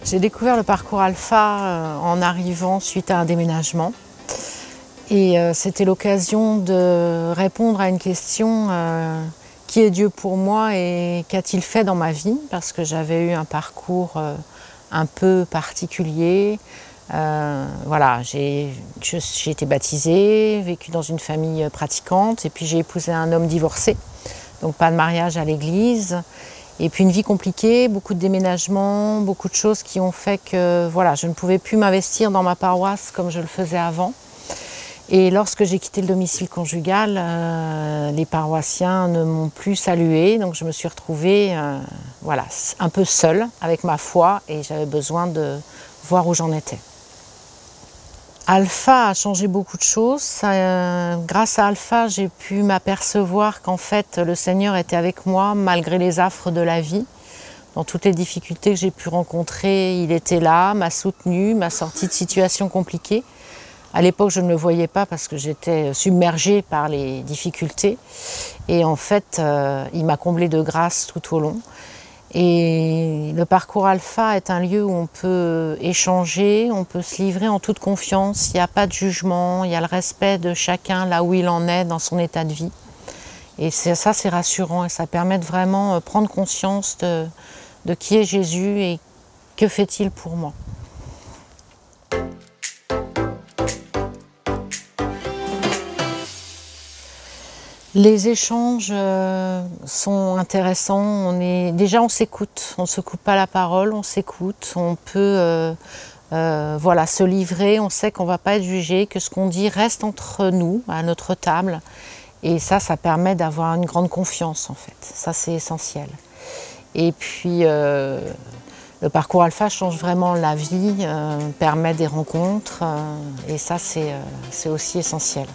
J'ai découvert le parcours Alpha en arrivant suite à un déménagement. Et c'était l'occasion de répondre à une question qui est Dieu pour moi et qu'a-t-il fait dans ma vie? Parce que j'avais eu un parcours un peu particulier. Voilà, j'ai été baptisée, vécu dans une famille pratiquante et puis j'ai épousé un homme divorcé, donc pas de mariage à l'église. Et puis une vie compliquée, beaucoup de déménagements, beaucoup de choses qui ont fait que voilà, je ne pouvais plus m'investir dans ma paroisse comme je le faisais avant. Et lorsque j'ai quitté le domicile conjugal, les paroissiens ne m'ont plus saluée, donc je me suis retrouvée voilà, un peu seule avec ma foi et j'avais besoin de voir où j'en étais. Alpha a changé beaucoup de choses. Grâce à Alpha, j'ai pu m'apercevoir qu'en fait, le Seigneur était avec moi malgré les affres de la vie. Dans toutes les difficultés que j'ai pu rencontrer, il était là, m'a soutenue, m'a sortie de situations compliquées. À l'époque, je ne le voyais pas parce que j'étais submergée par les difficultés. Et en fait, il m'a comblée de grâce tout au long. Et le parcours Alpha est un lieu où on peut échanger, on peut se livrer en toute confiance, il n'y a pas de jugement, il y a le respect de chacun là où il en est dans son état de vie. Et ça, c'est rassurant et ça permet de vraiment prendre conscience de qui est Jésus et que fait-il pour moi. Les échanges sont intéressants. Déjà, on s'écoute. On ne se coupe pas la parole, on s'écoute. On peut voilà, se livrer. On sait qu'on ne va pas être jugé, que ce qu'on dit reste entre nous, à notre table. Et ça permet d'avoir une grande confiance, en fait. Ça, c'est essentiel. Et puis, le parcours Alpha change vraiment la vie, permet des rencontres. Et ça, c'est aussi essentiel.